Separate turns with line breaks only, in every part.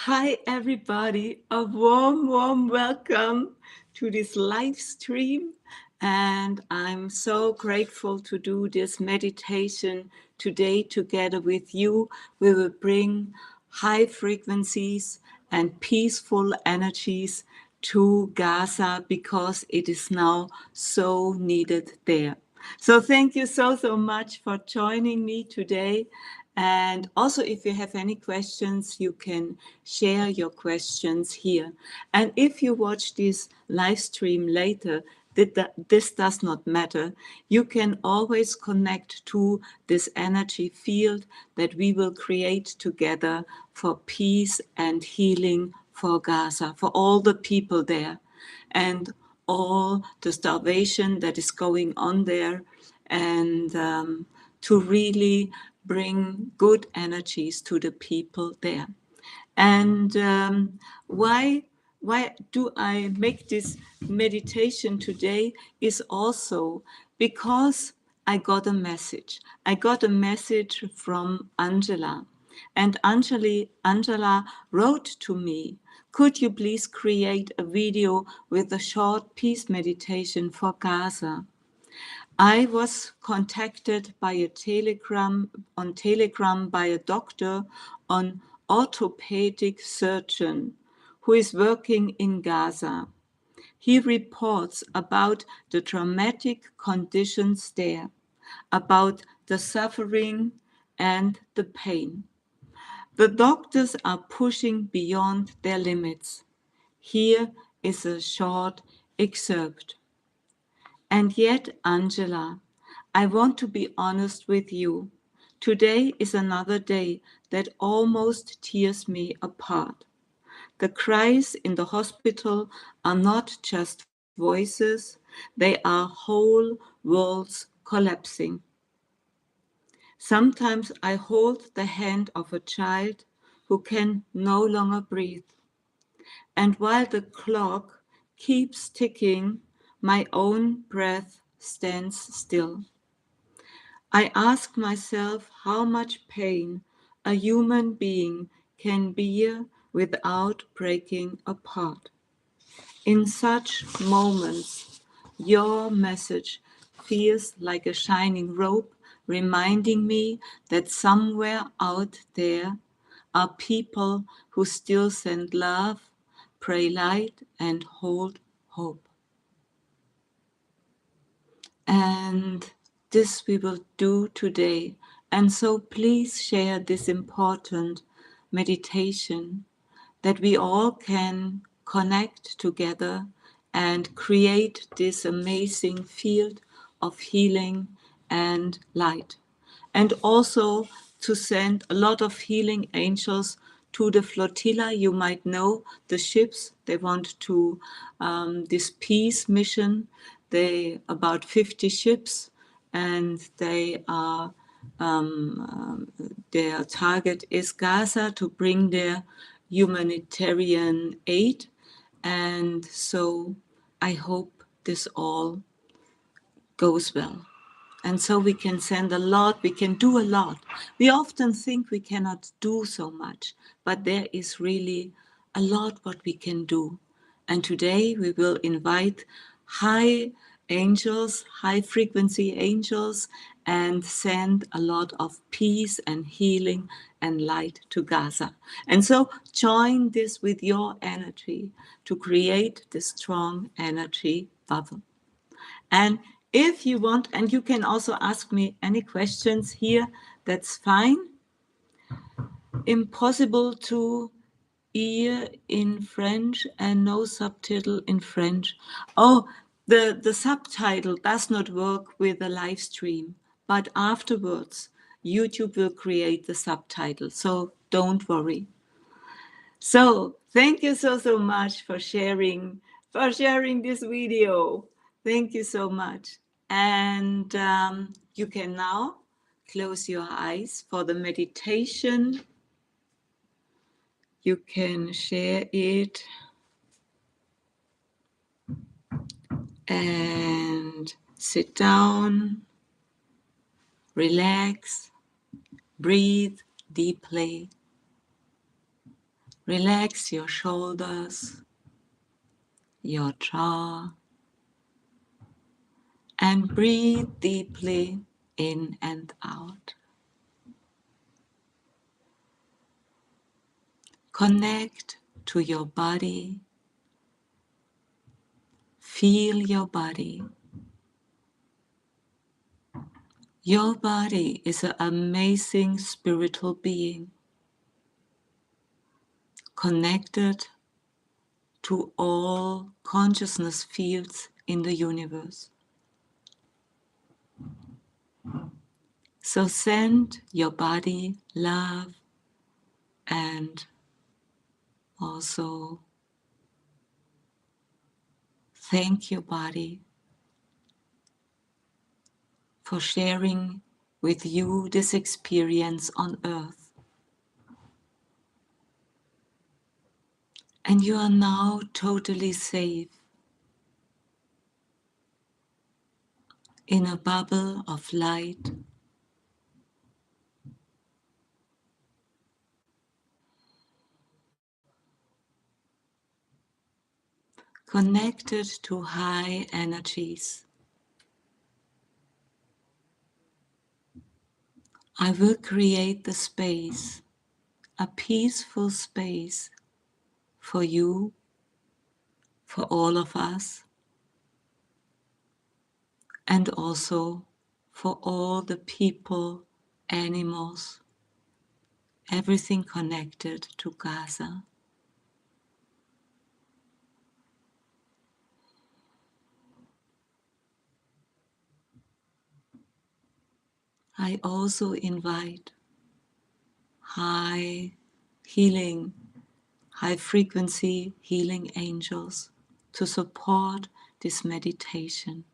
Hi, everybody. A warm welcome to this live stream. And I'm so grateful to do this meditation today together with you. We will bring high frequencies and peaceful energies to Gaza because it is now so needed there. So thank you so much for joining me today. And also, if you have any questions, you can share your questions here. And if you watch this live stream later, this does not matter. You can always connect to this energy field that we will create together for peace and healing for Gaza, for all the people there, and all the starvation that is going on there, and to really bring good energies to the people there. And why do I make this meditation today is also because I got a message. I got a message from Angela. And Angela wrote to me, could you please create a video with a short peace meditation for Gaza? I was contacted by a Telegram by a doctor, an orthopedic surgeon who is working in Gaza. He reports about the dramatic conditions there, about the suffering and the pain. The doctors are pushing beyond their limits. Here is a short excerpt. And yet, Angela, I want to be honest with you. Today is another day that almost tears me apart. The cries in the hospital are not just voices, they are whole worlds collapsing. Sometimes I hold the hand of a child who can no longer breathe. And while the clock keeps ticking, my own breath stands still. I ask myself how much pain a human being can bear without breaking apart. In such moments, your message feels like a shining rope, reminding me that somewhere out there are people who still send love, pray light, and hold hope. And this we will do today. And so please share this important meditation that we all can connect together and create this amazing field of healing and light. And also to send a lot of healing angels to the flotilla. You might know the ships, they want to, this peace mission, they about 50 ships, and they are, their target is Gaza to bring their humanitarian aid. And so I hope this all goes well. And so we can send a lot, we can do a lot. We often think we cannot do so much, but there is really a lot what we can do. And today we will invite high angels, high frequency angels, and send a lot of peace and healing and light to Gaza. And so join this with your energy to create this strong energy bubble. And if you want, and you can also ask me any questions here, that's fine. Impossible to hear in French and no subtitle in French. Oh, the subtitle does not work with the live stream, but afterwards, YouTube will create the subtitle, so don't worry. So thank you so much for sharing this video. Thank you so much. And you can now close your eyes for the meditation. You can share it and sit down, relax, breathe deeply, Relax your shoulders, your jaw, and breathe deeply in and out. Connect to your body. Feel your body. Your body is an amazing spiritual being, connected to all consciousness fields in the universe. So send your body love and also thank your body for sharing with you this experience on earth. And you are now totally safe in a bubble of light, connected to high energies. I will create the space, a peaceful space for you, for all of us, and also for all the people, animals, everything connected to Gaza. I also invite high healing, high frequency healing angels to support this meditation.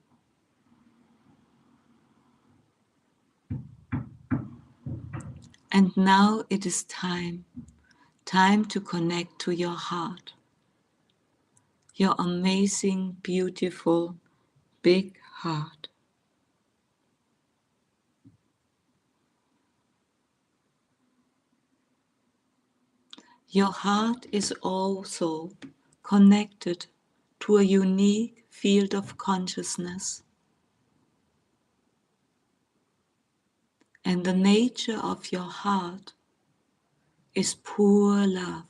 And now it is time to connect to your heart, your amazing, beautiful, big heart. Your heart is also connected to a unique field of consciousness, and the nature of your heart is pure love.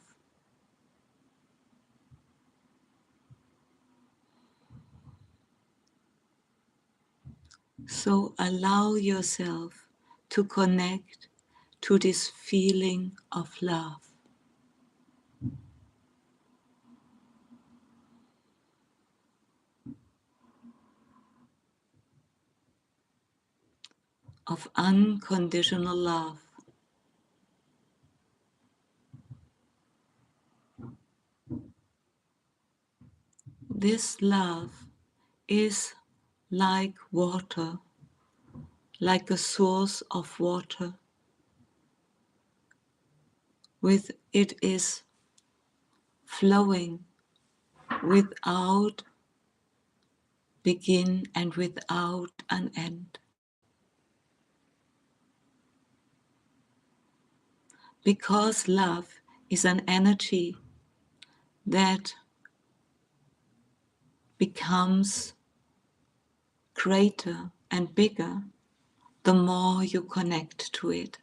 So allow yourself to connect to this feeling of love, of unconditional love. This love is like water, like a source of water. With it is flowing without begin and without an end. Because love is an energy that becomes greater and bigger the more you connect to it.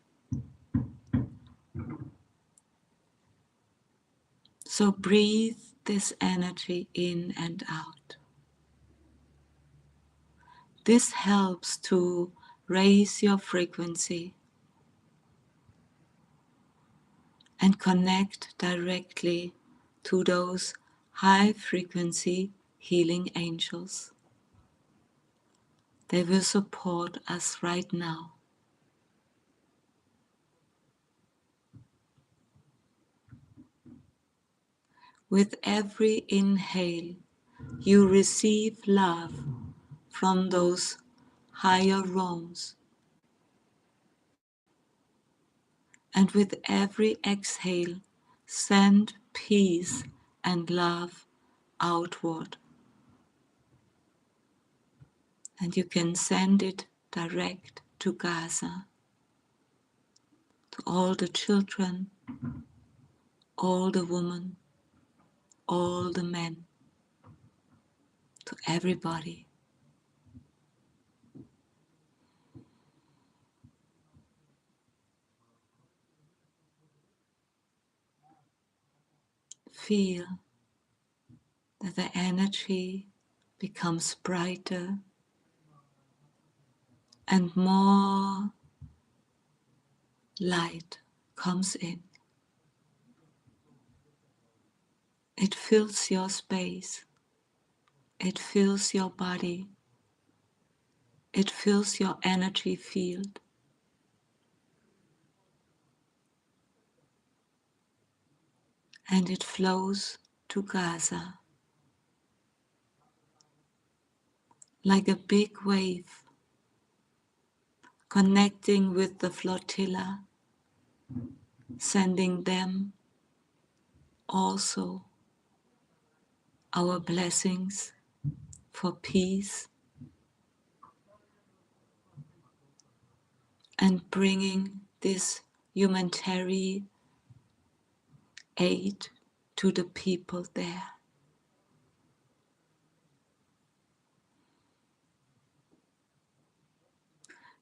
So breathe this energy in and out. This helps to raise your frequency and connect directly to those high frequency healing angels. They will support us right now. With every inhale, you receive love from those higher realms. And with every exhale, send peace and love outward. And you can send it direct to Gaza, to all the children, all the women, all the men, to everybody. Feel that the energy becomes brighter and more light comes in. It fills your space, it fills your body, it fills your energy field. And it flows to Gaza like a big wave, connecting with the flotilla, sending them also our blessings for peace and bringing this humanitarian aid to the people there.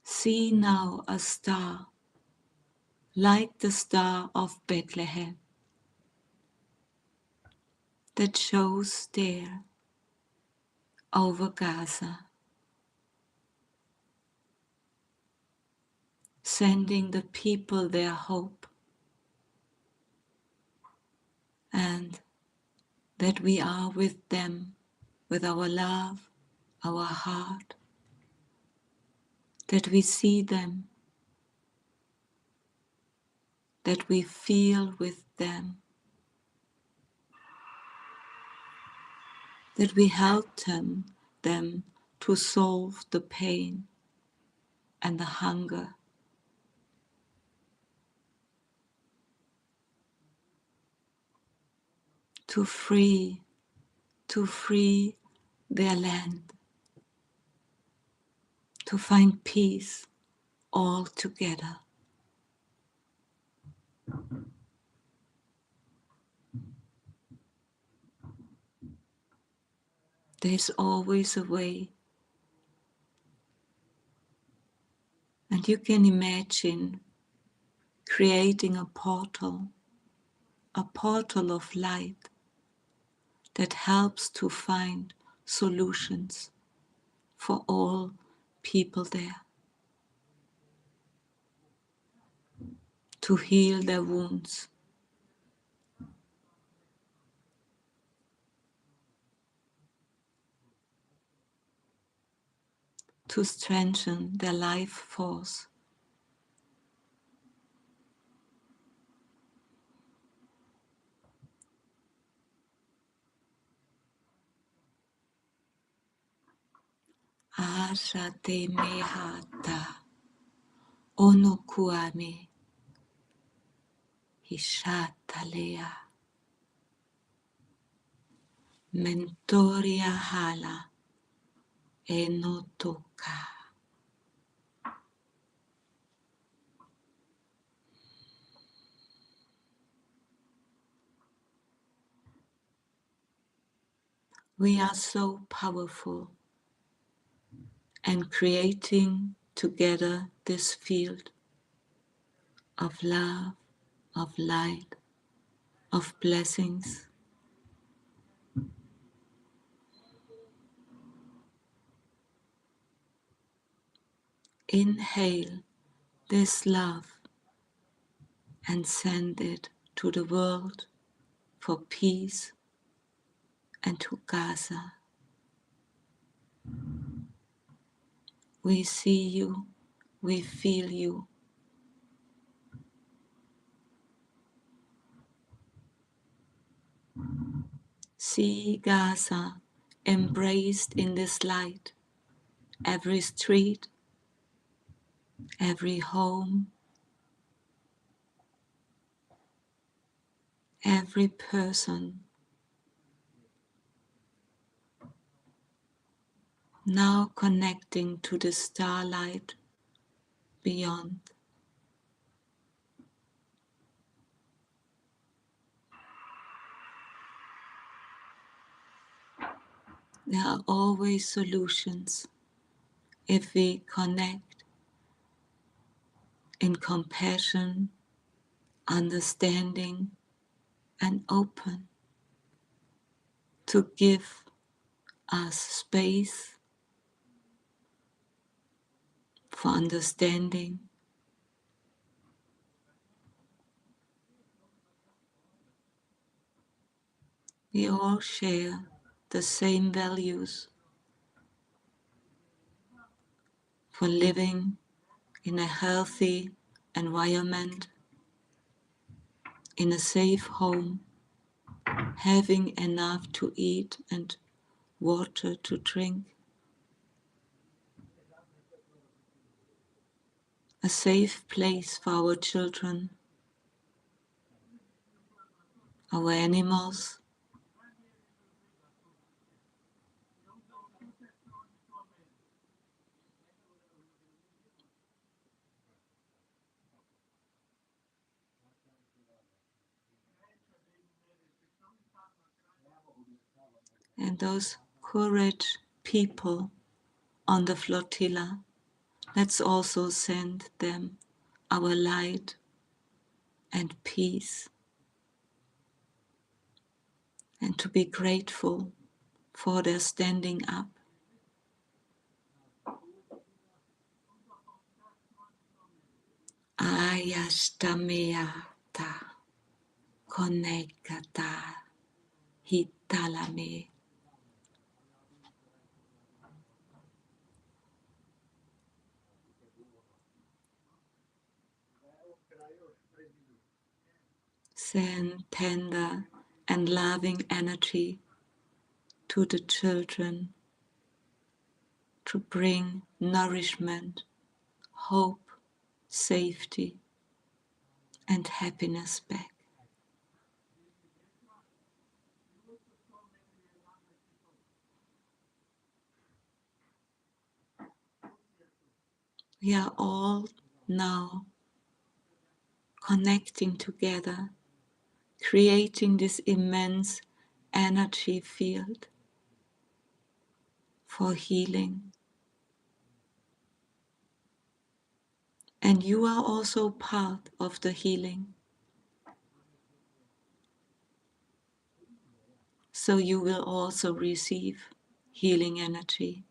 See now a star like the star of Bethlehem that shows there over Gaza, sending the people their hope, and that we are with them with our love, our heart, that we see them, that we feel with them, that we help them to solve the pain and the hunger, to free their land, to find peace all together. There's always a way, and you can imagine creating a portal of light that helps to find solutions for all people there, to heal their wounds, to strengthen their life force. Ashate mehata onokuame hishatalea mentoria hala enotoka. We are so powerful and creating together this field of love, of light, of blessings. Inhale this love and send it to the world for peace and to Gaza. We see you, we feel you. See Gaza embraced in this light, every street, every home, every person. Now connecting to the starlight beyond. There are always solutions if we connect in compassion, understanding, and open to give us space for understanding. We all share the same values for living in a healthy environment, in a safe home, having enough to eat and water to drink, a safe place for our children, our animals, and those courage people on the flotilla. Let's also send them our light and peace, and to be grateful for their standing up. Ayastameata konekata hitalame. Send tender and loving energy to the children to bring nourishment, hope, safety, and happiness back. We are all now connecting together, creating this immense energy field for healing. And you are also part of the healing. So you will also receive healing energy.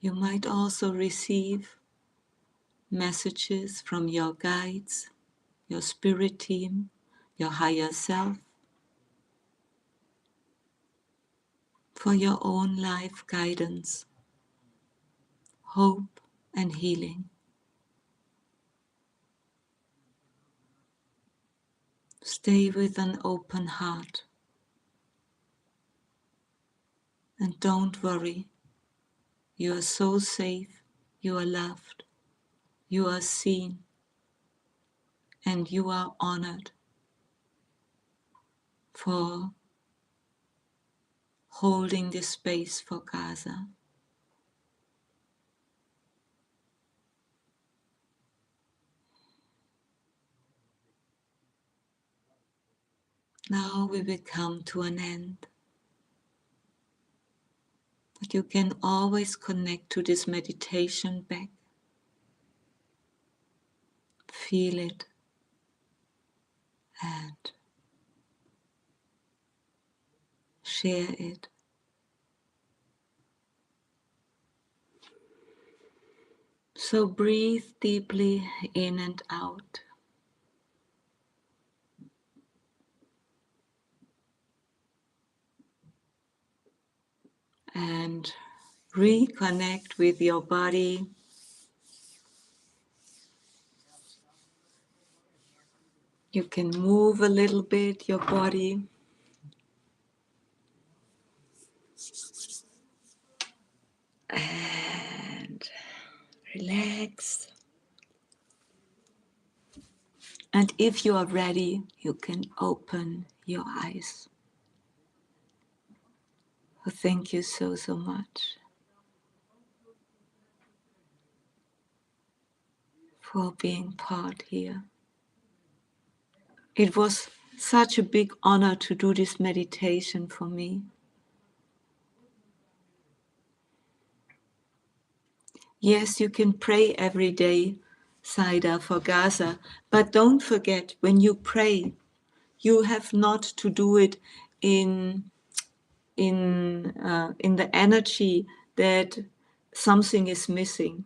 You might also receive messages from your guides, your spirit team, your higher self, for your own life guidance, hope, and healing. Stay with an open heart and don't worry. You are so safe, you are loved, you are seen, and you are honored for holding this space for Gaza. Now we will come to an end, but you can always connect to this meditation back. Feel it and share it. So breathe deeply in and out. And reconnect with your body. You can move a little bit your body. And relax. And if you are ready, you can open your eyes. Oh, thank you so, so much for being part here. It was such a big honor to do this meditation for me. Yes, you can pray every day, Saida, for Gaza, but don't forget, when you pray, you have not to do it in in the energy that something is missing,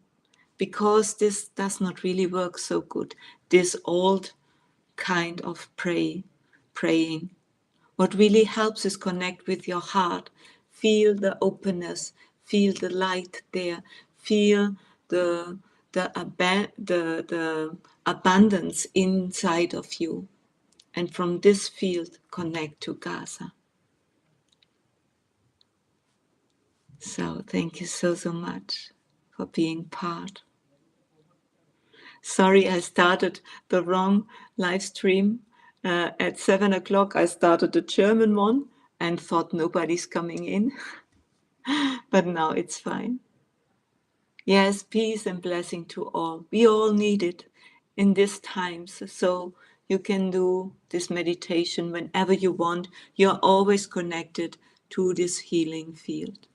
because this does not really work so good. This old kind of praying. What really helps is connect with your heart. Feel the openness, feel the light there, feel the the abundance inside of you. And from this field, connect to Gaza. So thank you so, so much for being part. Sorry, I started the wrong live stream. At 7 o'clock, I started the German one and thought nobody's coming in, but now it's fine. Yes, peace and blessing to all. We all need it in these times. So you can do this meditation whenever you want. You're always connected to this healing field.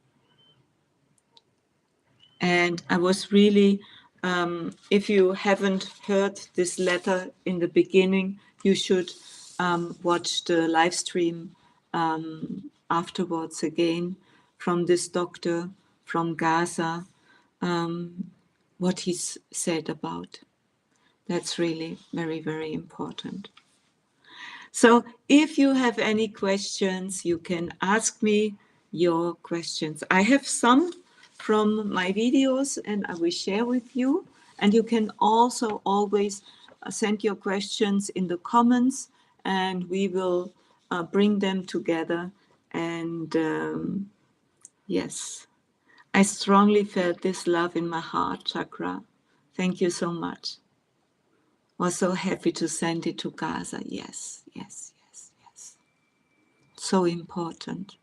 And I was really, if you haven't heard this letter in the beginning, you should watch the live stream afterwards again from this doctor from Gaza, what he's said about. That's really very, very important. So if you have any questions, you can ask me your questions. I have some from my videos and I will share with you. And you can also always send your questions in the comments and we will bring them together. And yes, I strongly felt this love in my heart chakra. Thank you so much. Was so happy to send it to Gaza. Yes, yes, yes, yes. So important.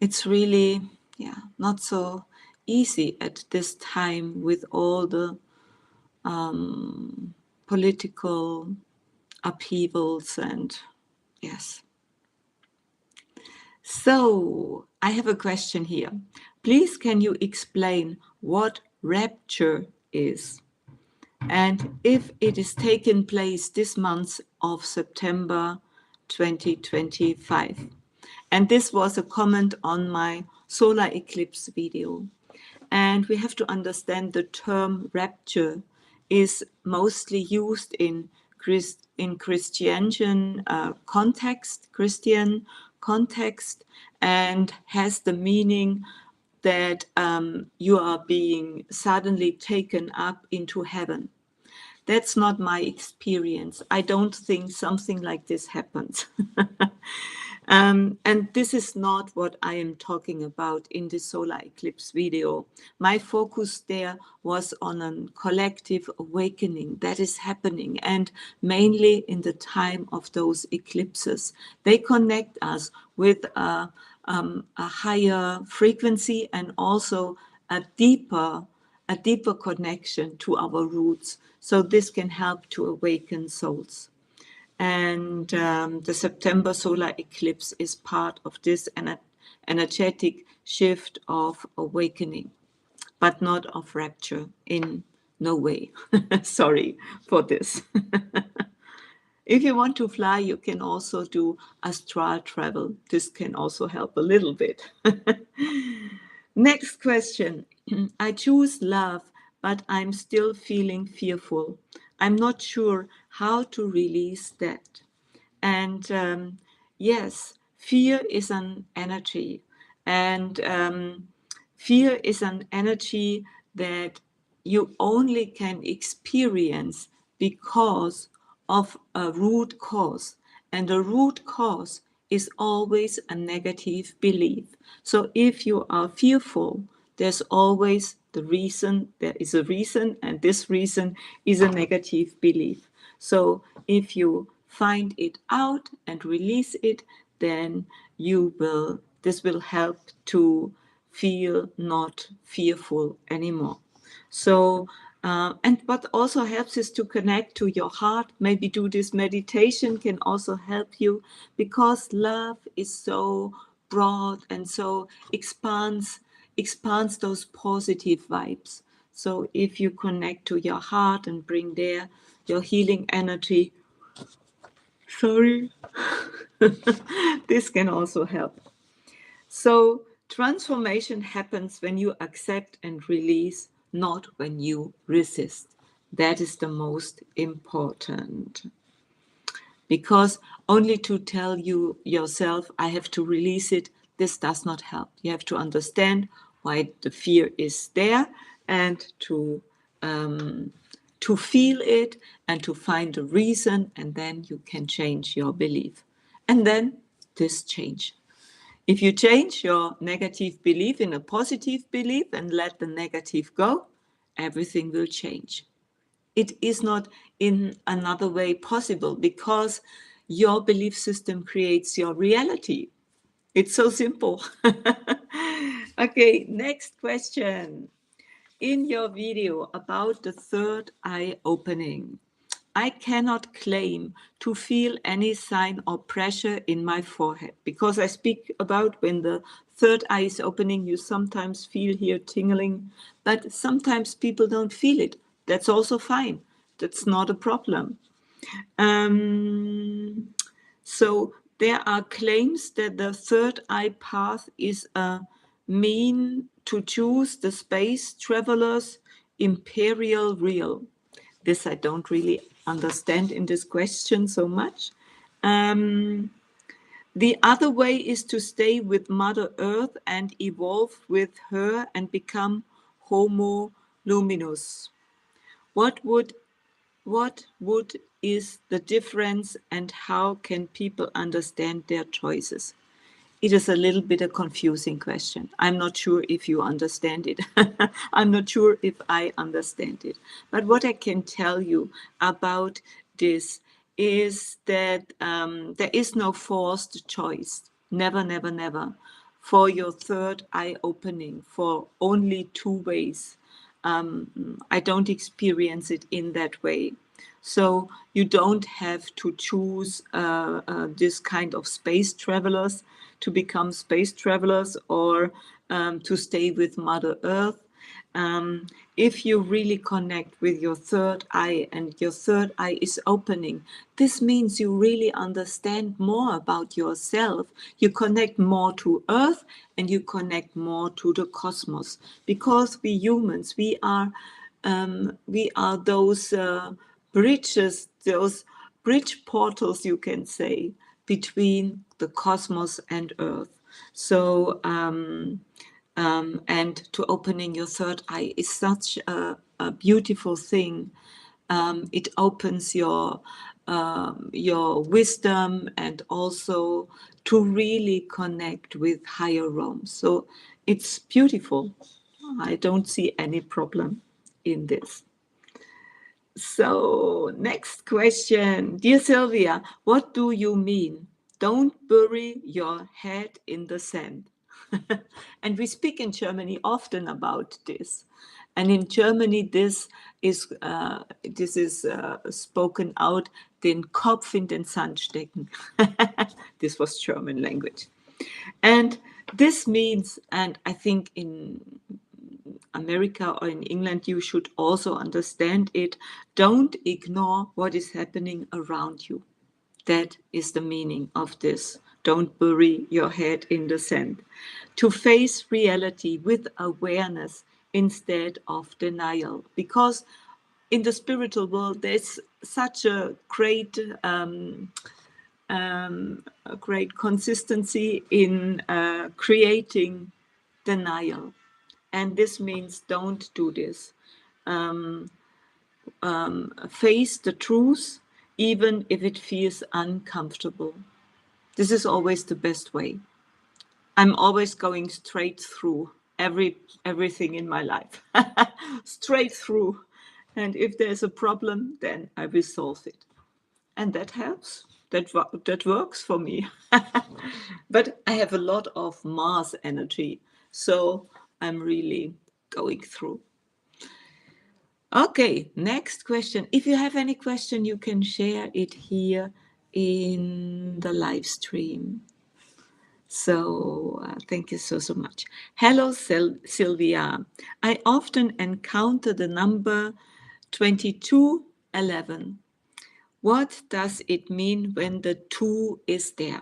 It's really, yeah, not so easy at this time with all the political upheavals and yes. So I have a question here. Please, can you explain what rapture is? And if it is taking place this month of September 2025. And this was a comment on my solar eclipse video. And we have to understand the term rapture is mostly used in Christian context, and has the meaning that you are being suddenly taken up into heaven. That's not my experience. I don't think something like this happens. And this is not what I am talking about in the solar eclipse video. My focus there was on a collective awakening that is happening, and mainly in the time of those eclipses. They connect us with a higher frequency and also a deeper connection to our roots. So this can help to awaken souls. And the September solar eclipse is part of this energetic shift of awakening, but not of rapture in no way. Sorry for this. If you want to fly, you can also do astral travel. This can also help a little bit. Next question. I choose love, but I'm still feeling fearful. I'm not sure how to release that. And yes, fear is an energy. And fear is an energy that you only can experience because of a root cause. And the root cause is always a negative belief. So if you are fearful, there's always the reason, there is a reason, and this reason is a negative belief. So if you find it out and release it, then you will this will help to feel not fearful anymore. So, and what also helps is to connect to your heart. Maybe do this meditation can also help you, because love is so broad and so expands those positive vibes. So if you connect to your heart and bring there your healing energy, sorry, this can also help. So transformation happens when you accept and release, not when you resist. That is the most important. Because only to tell you yourself, I have to release it, this does not help. You have to understand why the fear is there, and to feel it and to find a reason, and then you can change your belief. And then this change. If you change your negative belief in a positive belief and let the negative go, everything will change. It is not in another way possible, because your belief system creates your reality. It's so simple. Okay, next question. In your video about the third eye opening, I cannot claim to feel any sign or pressure in my forehead, because I speak about when the third eye is opening, you sometimes feel here tingling, but sometimes people don't feel it. That's also fine. That's not a problem. So there are claims that the third eye path is a mean to choose the space traveler's imperial real. This I don't really understand in this question so much. The other way is to stay with Mother Earth and evolve with her and become homo luminous. What would is the difference, and how can people understand their choices? It is a little bit a confusing question. I'm not sure if you understand it. I'm not sure if I understand it. But what I can tell you about this is that there is no forced choice. Never, never, never. For your third eye opening, for only two ways. I don't experience it in that way. So you don't have to choose this kind of space travelers to become space travelers, or to stay with Mother Earth. If you really connect with your third eye and your third eye is opening, this means you really understand more about yourself. You connect more to Earth and you connect more to the cosmos, because we humans, we are those bridges, those bridge portals, you can say, between the cosmos and Earth. So and to opening your third eye is such a beautiful thing. It opens your wisdom, and also to really connect with higher realms. So it's beautiful. I don't see any problem in this. So next question. Dear Sylvia, what do you mean? Don't bury your head in the sand. And we speak in Germany often about this. And in Germany, this is spoken out, den Kopf in den Sand stecken. This was German language. And this means, and I think in America or in England, you should also understand it. Don't ignore what is happening around you. That is the meaning of this. Don't bury your head in the sand. To face reality with awareness instead of denial. Because in the spiritual world, there's such a great consistency in creating denial. And this means don't do this. Face the truth, even if it feels uncomfortable. This is always the best way. I'm always going straight through everything in my life. Straight through. And if there's a problem, then I will solve it. And that helps. that works for me. But I have a lot of Mars energy, so I'm really going through. Okay, next question. If you have any question, you can share it here in the live stream. So thank you so much. Hello, Sylvia. I often encounter the number 2211. What does it mean when the 2 is there?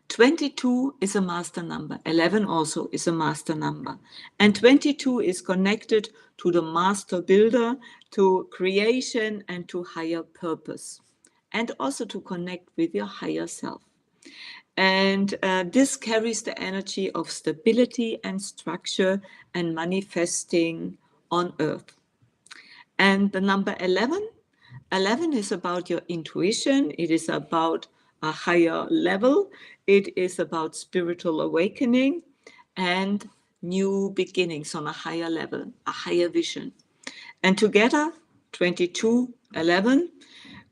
22 is a master number. 11 also is a master number. And 22 is connected to the master builder, to creation, and to higher purpose. And also to connect with your higher self. And this carries the energy of stability and structure and manifesting on earth. And the number 11, 11 is about your intuition. It is about a higher level. It is about spiritual awakening and new beginnings on a higher level, a higher vision. And together, 22, 11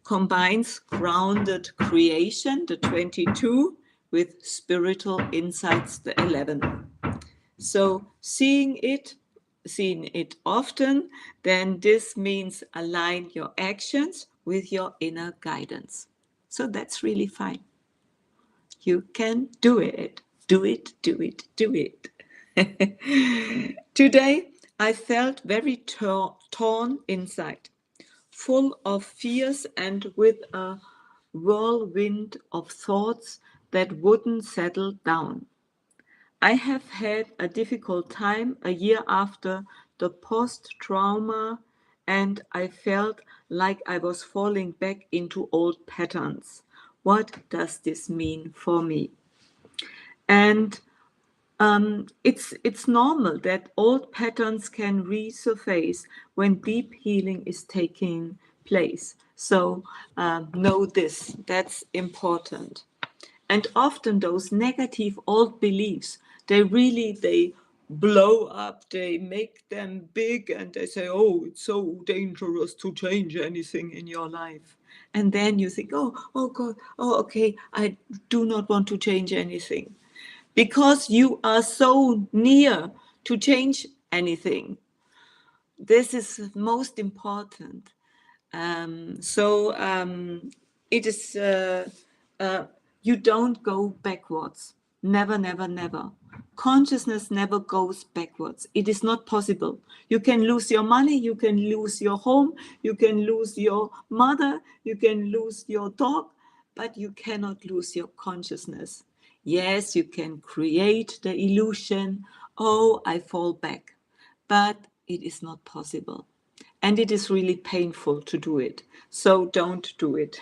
combines grounded creation, the 22, with spiritual insights, the 11. So seeing it often, then this means align your actions with your inner guidance. So that's really fine. You can do it. Do it, do it, do it. Today, I felt very torn inside, full of fears and with a whirlwind of thoughts that wouldn't settle down. I have had a difficult time a year after the post-trauma, and I felt like I was falling back into old patterns. What does this mean for me? And it's normal that old patterns can resurface when deep healing is taking place. So know this, that's important. And often those negative old beliefs, they blow up, they make them big, and they say, oh, it's so dangerous to change anything in your life. And then you think, oh God, oh, okay, I do not want to change anything. Because you are so near to change anything. This is most important. It is, you don't go backwards. Never, never, never. Consciousness never goes backwards. It is not possible. You can lose your money, you can lose your home, you can lose your mother, you can lose your dog, but you cannot lose your consciousness. Yes, you can create the illusion, oh, I fall back, but it is not possible. And it is really painful to do it. So don't do it.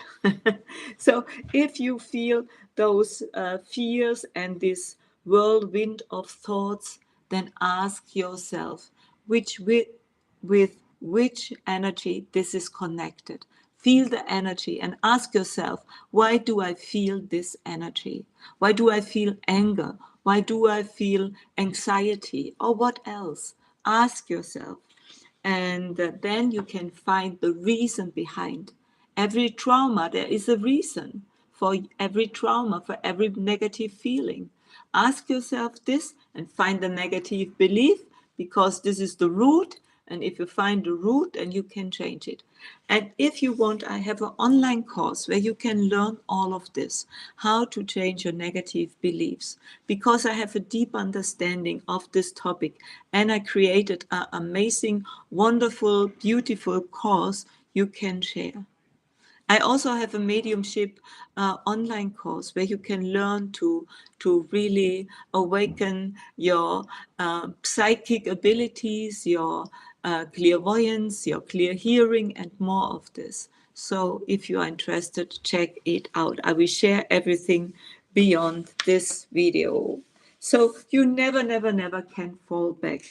So if you feel those fears and this whirlwind of thoughts, then ask yourself with which energy this is connected. Feel the energy and ask yourself, why do I feel this energy? Why do I feel anger? Why do I feel anxiety? Or what else? Ask yourself. And then you can find the reason behind. Every trauma, there is a reason for every trauma, for every negative feeling. Ask yourself this and find the negative belief, because this is the root. And if you find the root, then you can change it. And if you want, I have an online course where you can learn all of this, how to change your negative beliefs, because I have a deep understanding of this topic. And I created an amazing, wonderful, beautiful course you can share. I also have a mediumship online course where you can learn to really awaken your psychic abilities, your clairvoyance, your clear hearing, and more of this. So if you are interested, check it out. I will share everything beyond this video. So you never, never, never can fall back.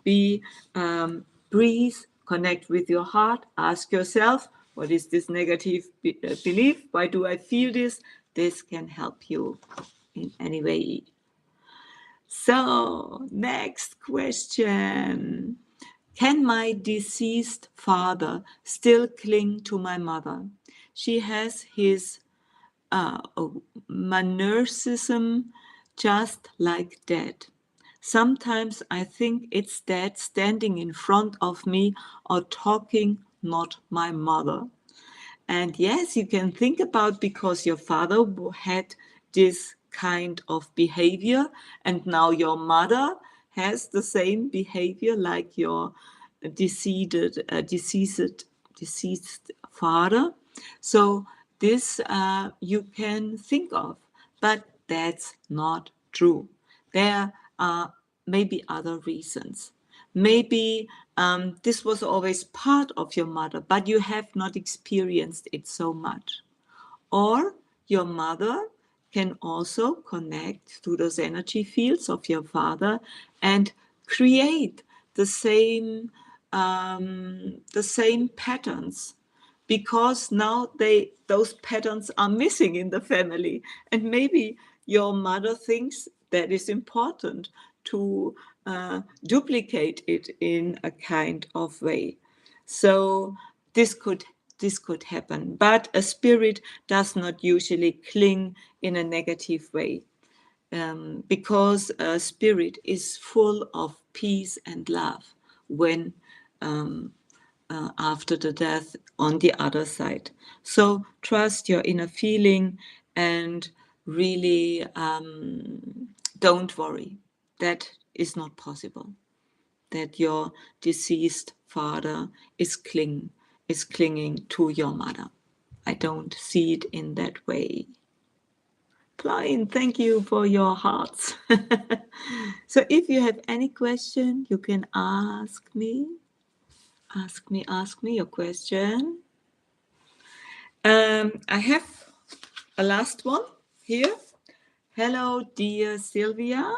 Breathe, connect with your heart, ask yourself, what is this negative belief? Why do I feel this? This can help you in any way. So, next question. Can my deceased father still cling to my mother? She has his my narcissism just like that. Sometimes I think it's dad standing in front of me or talking, not my mother. And yes, you can think about because your father had this kind of behavior, and now your mother has the same behavior like your deceased father. So this you can think of, but that's not true. There are maybe other reasons. Maybe this was always part of your mother, but you have not experienced it so much. Or your mother can also connect to those energy fields of your father and create the same patterns, because now those patterns are missing in the family, and maybe your mother thinks that is important to duplicate it in a kind of way. So this could happen, but a spirit does not usually cling in a negative way, because a spirit is full of peace and love when after the death on the other side. So trust your inner feeling and really don't worry. That is not possible. That your deceased father is clinging to your mother. I don't see it in that way. Klein, thank you for your hearts. So if you have any question, you can ask me. Ask me your question. I have a last one here. Hello, dear Sylvia.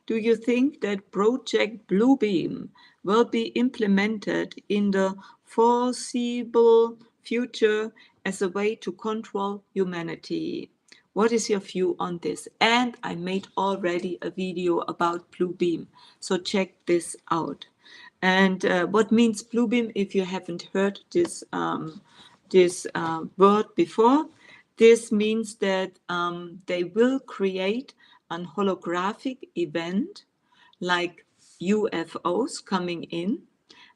Do you think that Project Bluebeam will be implemented in the foreseeable future as a way to control humanity? What is your view on this? And I made already a video about Bluebeam, so check this out. And what means Bluebeam, if you haven't heard this word before? This means that they will create an holographic event like UFOs coming in,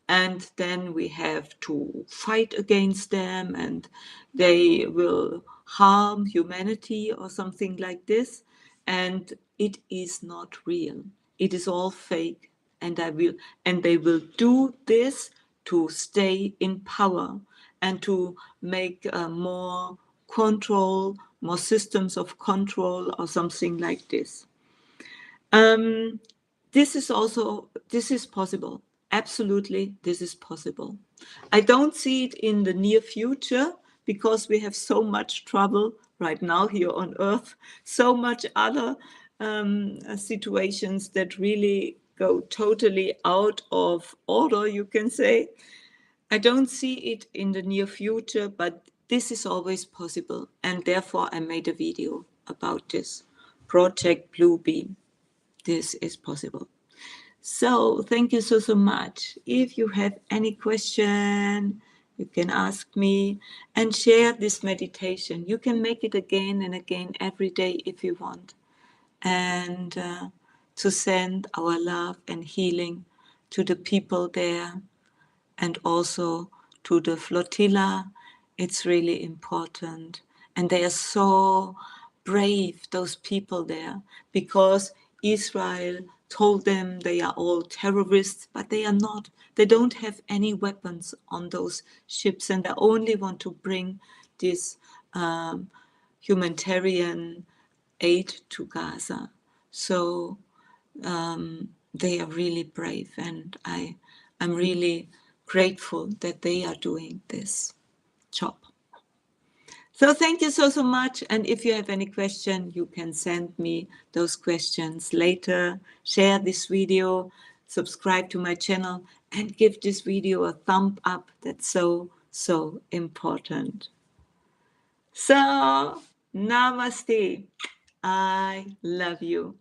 and then we have to fight against them, and they will harm humanity or something like this. And it is not real. It is all fake, and they will do this to stay in power and to make more control, more systems of control or something like this. This is possible. Absolutely, this is possible. I don't see it in the near future because we have so much trouble right now here on Earth, so much other situations that really go totally out of order, you can say. I don't see it in the near future, but this is always possible. And therefore, I made a video about this Project Bluebeam. This is possible. So thank you so much. If you have any question, you can ask me and share this meditation. You can make it again and again every day if you want. And to send our love and healing to the people there, and also to the flotilla. It's really important. And they are so brave, those people there, because Israel told them they are all terrorists, but they are not. They don't have any weapons on those ships, and they only want to bring this humanitarian aid to Gaza. So they are really brave, and I'm really grateful that they are doing this job. So thank you so much. And if you have any question, you can send me those questions later. Share this video, subscribe to my channel, and give this video a thumb up. That's so important. So namaste. I love you.